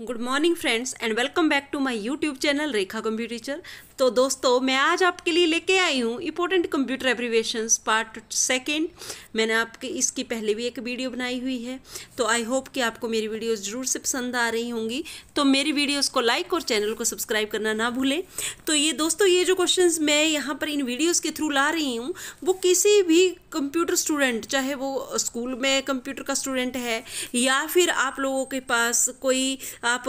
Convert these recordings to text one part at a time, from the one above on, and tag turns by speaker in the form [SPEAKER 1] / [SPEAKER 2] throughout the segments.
[SPEAKER 1] Good morning friends and welcome back to my YouTube channel Rekha computer teacher. तो दोस्तों मैं आज आपके लिए लेके आई हूँ important computer abbreviations part second. मैंने आपके इसकी पहले भी एक वीडियो बनाई हुई है, तो आई होप कि आपको मेरी वीडियोस ज़रूर से पसंद आ रही होंगी। तो मेरी वीडियोस को लाइक और चैनल को सब्सक्राइब करना ना भूलें। तो ये दोस्तों, ये जो क्वेश्चंस मैं यहाँ पर इन वीडियोज़ के थ्रू ला रही हूँ वो किसी भी कंप्यूटर स्टूडेंट, चाहे वो स्कूल में कंप्यूटर का स्टूडेंट है या फिर आप लोगों के पास कोई आप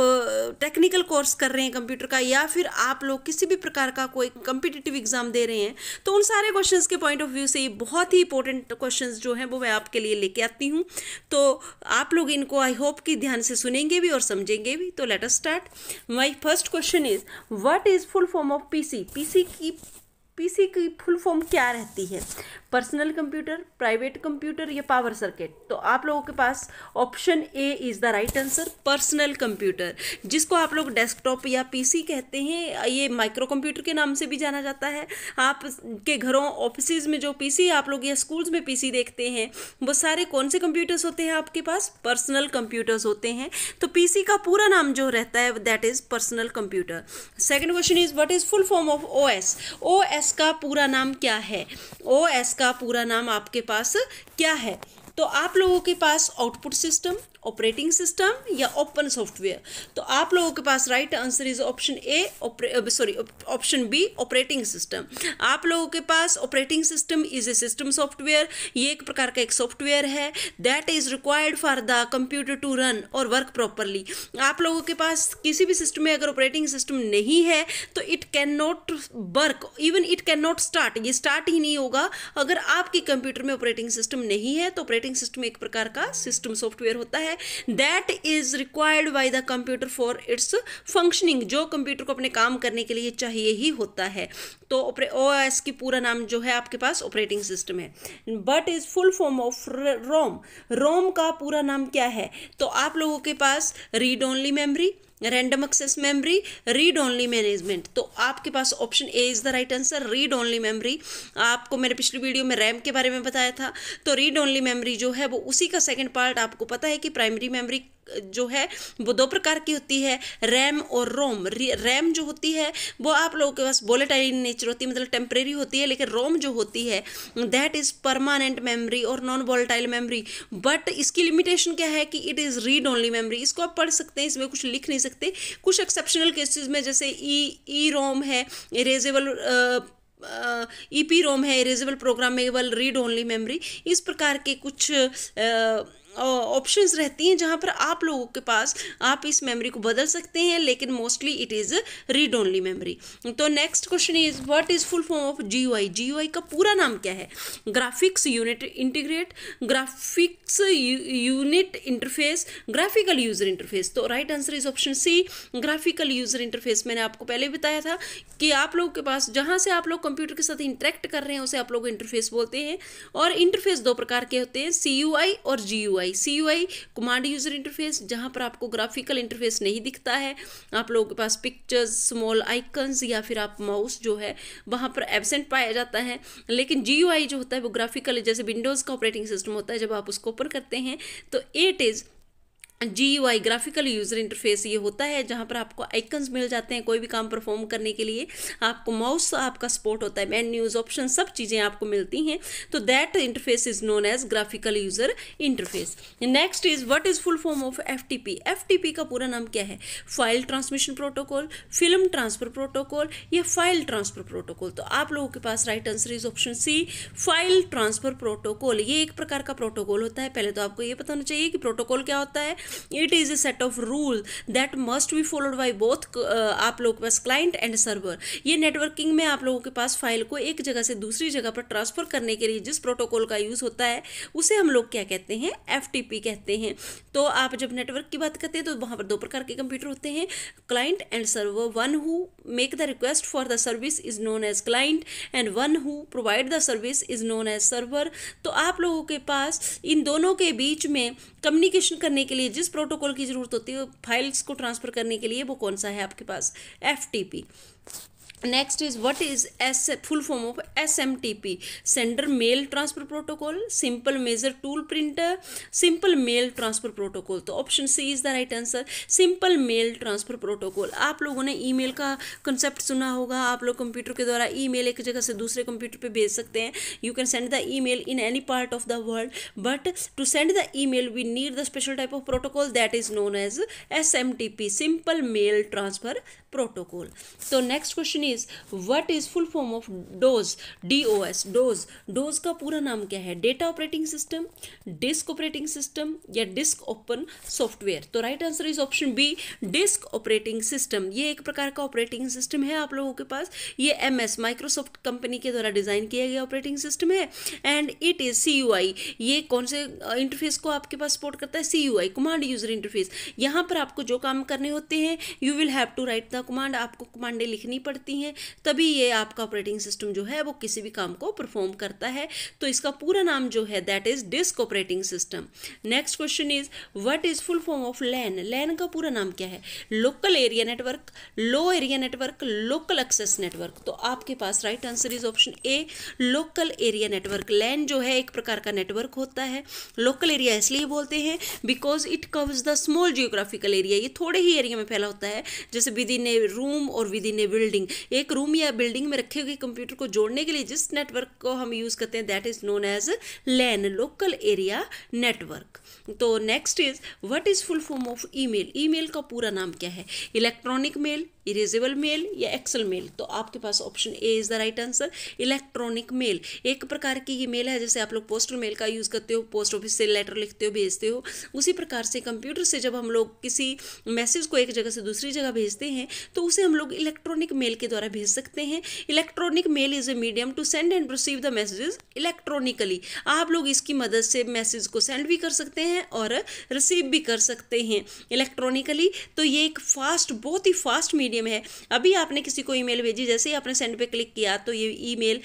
[SPEAKER 1] टेक्निकल कोर्स कर रहे हैं कंप्यूटर का, या फिर आप लोग किसी भी प्रकार का कोई कम्पिटिटिव एग्जाम दे रहे हैं, तो उन सारे क्वेश्चंस के पॉइंट ऑफ व्यू से ये बहुत ही इंपॉर्टेंट क्वेश्चंस जो हैं वो मैं आपके लिए लेके आती हूँ। तो आप लोग इनको आई होप कि ध्यान से सुनेंगे भी और समझेंगे भी। तो let us start. My first question is what is full form of PC. PC की फुल फॉर्म क्या रहती है? पर्सनल कंप्यूटर, प्राइवेट कंप्यूटर या पावर सर्किट? तो आप लोगों के पास option A is the right answer, personal computer, जिसको आप लोग डेस्कटॉप या पीसी कहते हैं। ये माइक्रो कंप्यूटर के नाम से भी जाना जाता है। आप के घरों, ऑफिस में जो पीसी आप लोग या स्कूल्स में पीसी देखते हैं, वो सारे कौन से कंप्यूटर्स होते हैं आपके पास? पर्सनल कंप्यूटर्स होते हैं। तो पीसी का पूरा नाम जो रहता है that is personal computer. Second question is what is full form of OS. OS का पूरा नाम क्या है? ओएस का पूरा नाम आपके पास क्या है? तो आप लोगों के पास आउटपुट सिस्टम, ऑपरेटिंग सिस्टम या ओपन सॉफ्टवेयर? तो आप लोगों के पास right answer is option A, option B, operating system. आप लोगों के पास operating system is a system software. ये एक प्रकार का एक सॉफ्टवेयर है that is required for the computer to run और वर्क प्रॉपरली। आप लोगों के पास किसी भी सिस्टम में अगर ऑपरेटिंग सिस्टम नहीं है तो it can not work, even it can not start. ये स्टार्ट ही नहीं होगा अगर आपके कंप्यूटर में ऑपरेटिंग सिस्टम नहीं है। तो ऑपरेटिंग सिस्टम एक प्रकार का सिस्टम सॉफ्टवेयर होता है that is required by the computer for its functioning, जो कंप्यूटर को अपने काम करने के लिए चाहिए ही होता है। तो ओएस की पूरा नाम जो है आपके पास ऑपरेटिंग सिस्टम है। But is full form of ROM. ROM का पूरा नाम क्या है? तो आप लोगों के पास read only memory, random access memory, read only management. तो आपके पास option A is the right answer, read only memory. आपको मैंने पिछली वीडियो में रैम के बारे में बताया था। तो रीड ओनली मेमोरी जो है वो उसी का सेकंड पार्ट। आपको पता है कि प्राइमरी मेमोरी जो है वो दो प्रकार की होती है, रैम और रोम। रैम जो होती है वो आप लोगों के पास वोलेटाइल नेचर होती है, मतलब टेम्परेरी होती है, लेकिन रोम जो होती है दैट इज़ परमानेंट मेमोरी और नॉन वोलेटाइल मेमोरी। बट इसकी लिमिटेशन क्या है कि it is read only memory. इसको आप पढ़ सकते हैं, इसमें कुछ लिख नहीं सकते। कुछ एक्सेप्शनल केसेस में जैसे ई रोम है, इरेजेबल ईपी रोम है, erasable programmable read only memory. इस प्रकार के कुछ ऑप्शंस रहती हैं जहाँ पर आप लोगों के पास आप इस मेमोरी को बदल सकते हैं, लेकिन mostly it is read only memory. तो next question is what is full form of GUI. GUI का पूरा नाम क्या है? Graphics unit integrate, graphics unit interface, graphical user interface. तो right answer is option C, graphical user interface. मैंने आपको पहले बताया था कि आप लोगों के पास जहाँ से आप लोग कंप्यूटर के साथ इंटरेक्ट कर रहे हैं उसे आप लोग इंटरफेस बोलते हैं। और इंटरफेस दो प्रकार के होते हैं, CUI और GUI। CUI command user interface, जहाँ पर आपको ग्राफिकल इंटरफेस नहीं दिखता है, आप लोगों के पास पिक्चर्स, स्मॉल आइकन्स या फिर आप माउस जो है वहाँ पर एब्सेंट पाया जाता है। लेकिन GUI जो होता है वो ग्राफिकल, जैसे विंडोज़ का ऑपरेटिंग सिस्टम होता है, जब आप उसको ओपन करते हैं तो it is GUI, graphical user interface. ये होता है जहाँ पर आपको आइकन्स मिल जाते हैं कोई भी काम परफॉर्म करने के लिए। आपको माउस आपका सपोर्ट होता है, मेन्यूज, ऑप्शन, सब चीज़ें आपको मिलती हैं। तो that interface is known as graphical user interface. Next is what is full form of FTP। FTP का पूरा नाम क्या है? File transmission protocol, film transfer protocol या फाइल ट्रांसफर प्रोटोकॉल? तो आप लोगों के पास right answer is option C, file transfer protocol. ये एक प्रकार का प्रोटोकॉल होता है। पहले तो आपको ये पता होना चाहिए कि प्रोटोकॉल क्या होता है। It is a set of rule that must be followed by both आप लोगों के पास क्लाइंट एंड सर्वर। ये नेटवर्किंग में आप लोगों के पास फाइल को एक जगह से दूसरी जगह पर ट्रांसफर करने के लिए जिस प्रोटोकॉल का यूज़ होता है उसे हम लोग क्या कहते हैं? FTP कहते हैं। तो आप जब नेटवर्क की बात करते हैं तो वहाँ पर दो प्रकार के कंप्यूटर होते हैं, client and server. One who make the request for the service is known as client and one who provide the service is known as server. तो आप लोगों के पास इन दोनों के बीच में कम्युनिकेशन करने के लिए जिस प्रोटोकॉल की ज़रूरत होती है फाइल्स को ट्रांसफ़र करने के लिए, वो कौन सा है आपके पास? FTP। Next is what is as full form of SMTP, sender mail transfer protocol, simple major tool printer, simple mail transfer protocol. तो option C is the right answer, simple mail transfer protocol. आप लोगों ने email का concept सुना होगा, आप लोग computer के द्वारा ईमेल एक जगह से दूसरे कंप्यूटर पे भेज सकते हैं। You can send the email in any part of the world, but to send the email we need the special type of protocol that is known as SMTP, simple mail transfer protocol. तो next question is what is full form of DOS, DOS, DOS. DOS का पूरा नाम क्या है? Data operating system, disk operating system या disk open software. तो right answer is option B, disc operating system. ये एक प्रकार का ऑपरेटिंग सिस्टम है आप लोगों के पास। ये MS माइक्रोसॉफ्ट कंपनी के द्वारा डिजाइन किया गया ऑपरेटिंग सिस्टम है एंड इट इज CUI। ये कौन से इंटरफेस को आपके पास सपोर्ट करता है? CUI, command user interface. यहाँ पर आपको जो काम करने होते हैं you will have to write the command, आपको कमांडें लिखनी पड़ती हैं, तभी ये आपका ऑपरेटिंग सिस्टम जो है वो किसी भी काम को परफॉर्म करता है। तो इसका पूरा नाम जो है that is disk operating system. Next question is what is full form of LAN, LAN का पूरा नाम क्या है? Local area network, low area network, local access network. तो आपके पास right answer is option A, local area network. LAN जो है एक प्रकार का नेटवर्क होता है। लोकल एरिया इसलिए बोलते हैं because it covers the small geographical area, ये थोड़े ही एरिया में फैला होता है, जैसे विद इन ए रूम और विद इन ए बिल्डिंग। एक रूम या बिल्डिंग में रखे हुए कंप्यूटर को जोड़ने के लिए जिस नेटवर्क को हम यूज करते हैं that is known as LAN, local area network. तो next is what is full form of email, email का पूरा नाम क्या है? इलेक्ट्रॉनिक मेल, इरेजेबल मेल या एक्सेल मेल। तो आपके पास option A is the right answer, electronic mail. एक प्रकार की ये मेल है जैसे आप लोग पोस्टल मेल का यूज करते हो, पोस्ट ऑफिस से लेटर लिखते हो भेजते हो, उसी प्रकार से कंप्यूटर से जब हम लोग किसी मैसेज को एक जगह से दूसरी जगह भेजते हैं तो उसे हम लोग इलेक्ट्रॉनिक मेल के द्वारा भेज सकते हैं। Electronic mail is a medium to send and receive the messages electronically. आप लोग इसकी मदद से मैसेज को सेंड भी कर सकते हैं और रिसीव भी कर सकते हैं इलेक्ट्रॉनिकली। तो ये एक फास्ट, बहुत ही फास्ट मीडियम है। अभी आपने किसी को ईमेल भेजी, जैसे ही आपने सेंड पे क्लिक किया तो ये ईमेल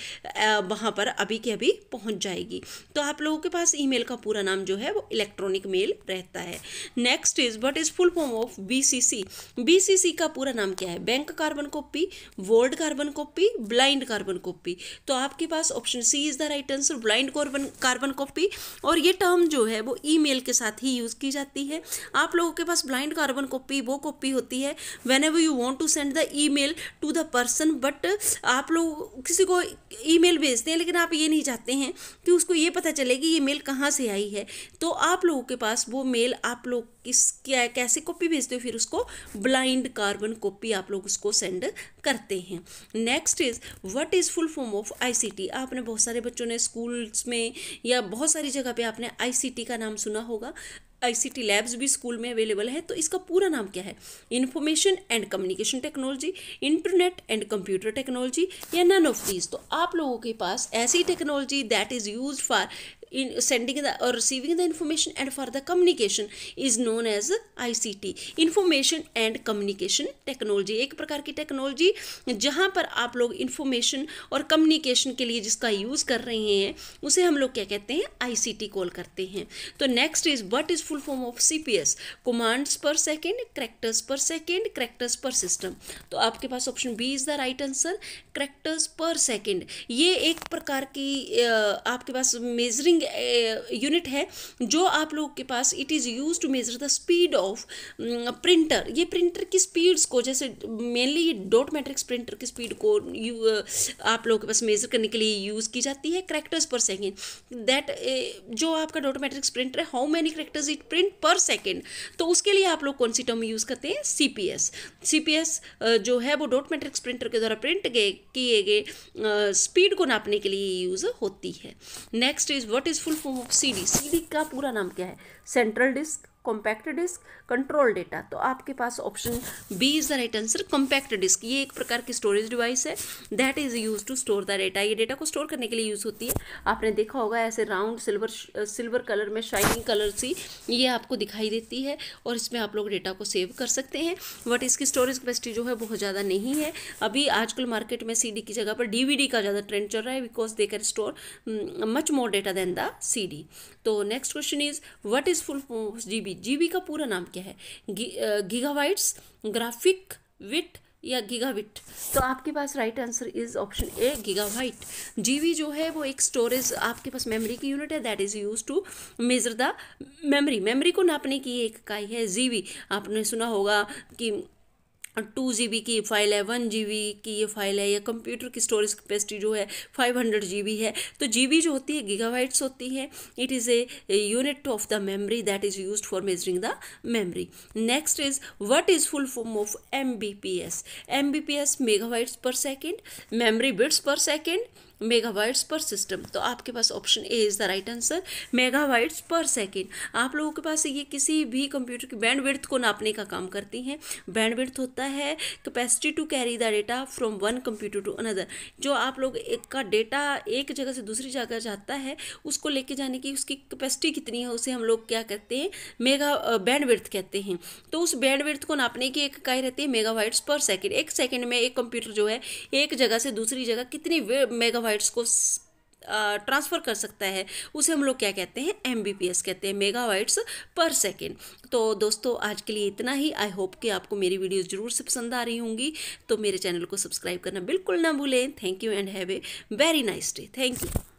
[SPEAKER 1] वहाँ पर अभी के अभी पहुँच जाएगी। तो आप लोगों के पास ईमेल का पूरा नाम जो है वो इलेक्ट्रॉनिक मेल रहता है। Next is what is full form of BCC, BCC का पूरा नाम क्या है? Bank carbon copy, word carbon copy, blind carbon copy. तो आपके पास option C is the right answer, blind carbon copy. और ये टर्म जो है वो ईमेल के साथ ही यूज की जाती है। आप लोगों के पास ब्लाइंड कार्बन कॉपी वो कॉपी होती है whenever you want to send the email to the person, but आप लोग किसी को ईमेल भेजते हैं लेकिन आप ये नहीं चाहते हैं कि उसको ये पता चले कि ये मेल कहाँ से आई है। तो आप लोगों के पास वो मेल आप लोग कैसे कॉपी भेजते हो, फिर उसको ब्लाइंड कार्बन कॉपी आप लोग उसको सेंड करते हैं। Next is what is full form of ICT। आपने बहुत सारे बच्चों ने स्कूल्स में या बहुत सारी जगह पे आपने ICT का नाम सुना होगा। ICT लैब्स भी स्कूल में अवेलेबल है। तो इसका पूरा नाम क्या है? Information and communication technology, internet and computer technology या नन ऑफ दीज। तो आप लोगों के पास ऐसी technology that is used for in sending the or receiving the information and for the communication is known as ICT, information and communication technology. एक प्रकार की technology जहाँ पर आप लोग इंफॉर्मेशन और कम्युनिकेशन के लिए जिसका यूज़ कर रहे हैं उसे हम लोग क्या कहते हैं? ICT कॉल करते हैं। तो next is what is full form of CPS, commands per second, characters per second, characters per system. तो आपके पास option B is the right answer, characters per second. ये एक प्रकार की आपके पास मेजरिंग यूनिट है जो आप लोग के पास it is use to measure the speed of printer. ये प्रिंटर की स्पीड्स को, जैसे मेनली डॉट मैट्रिक्स प्रिंटर की स्पीड को आप लोगों के पास मेजर करने के लिए यूज़ की जाती है। कैरेक्टर्स पर सेकेंड दैट जो आपका डॉट मैट्रिक्स प्रिंटर है, how many characters it print पर सेकेंड, तो उसके लिए आप लोग कौन सी टर्म यूज़ करते हैं? CPS। CPS जो है वो डॉट मैट्रिक्स प्रिंटर के द्वारा प्रिंट किए गए स्पीड को नापने के लिए यूज़ होती है। Next is what is full form of CD, CD का पूरा नाम क्या है? Central disc, compact disc, control data. तो आपके पास option B is the right answer, compact disc. ये एक प्रकार की स्टोरेज डिवाइस है that is use to store the data. ये डेटा को स्टोर करने के लिए यूज होती है। आपने देखा होगा ऐसे राउंड सिल्वर कलर में शाइनिंग कलर सी ये आपको दिखाई देती है और इसमें आप लोग डेटा को सेव कर सकते हैं। बट इसकी स्टोरेज कैपेसिटी जो है बहुत ज़्यादा नहीं है। अभी आजकल मार्केट में CD की जगह पर DVD का ज़्यादा ट्रेंड चल रहा है because they can store much more data than the CD। तो next question is what is full form of GB, GB का पूरा नाम क्या है? गीगाबाइट्स, ग्राफिक, विट या गीगाबिट? तो आपके पास right answer is option A gigabyte. GB जो है वो एक स्टोरेज आपके पास मेमोरी की यूनिट है that is use to measure the memory को नापने की एक इकाई है जीबी। आपने सुना होगा कि 2 GB की फाइल है, 1 GB की ये फाइल है, या कंप्यूटर की स्टोरेज कैपेसिटी जो है 500 GB है। तो GB जो होती है गीगाबाइट्स होती है। It is a unit of the memory that is used for measuring the memory. Next is what is full form of MBPS? MBPS megabytes per second, memory bits per second, megabytes per system. तो आपके पास option A is the right answer, megabytes per second. आप लोगों के पास ये किसी भी computer की बैंडविड्थ को नापने का काम करती हैं। बैंडविड्थ होता है capacity to carry the data from one computer to another. जो आप लोग एक का डेटा एक जगह से दूसरी जगह जाता है, उसको लेके जाने की उसकी कैपेसिटी कितनी है, उसे हम लोग क्या कहते हैं, बैंडविड्थ कहते हैं। तो उस बैंडविड्थ को नापने की एक इकाई रहती है मेगाबाइट्स पर सेकेंड। एक सेकेंड में एक कंप्यूटर जो है एक जगह से दूसरी जगह कितनी मेगाबाइट्स को ट्रांसफ़र कर सकता है, उसे हम लोग क्या कहते हैं, MBPS कहते हैं, मेगाबाइट्स पर सेकेंड। तो दोस्तों आज के लिए इतना ही। आई होप कि आपको मेरी वीडियोस जरूर से पसंद आ रही होंगी। तो मेरे चैनल को सब्सक्राइब करना बिल्कुल ना भूलें। Thank you and have a very nice day. Thank you.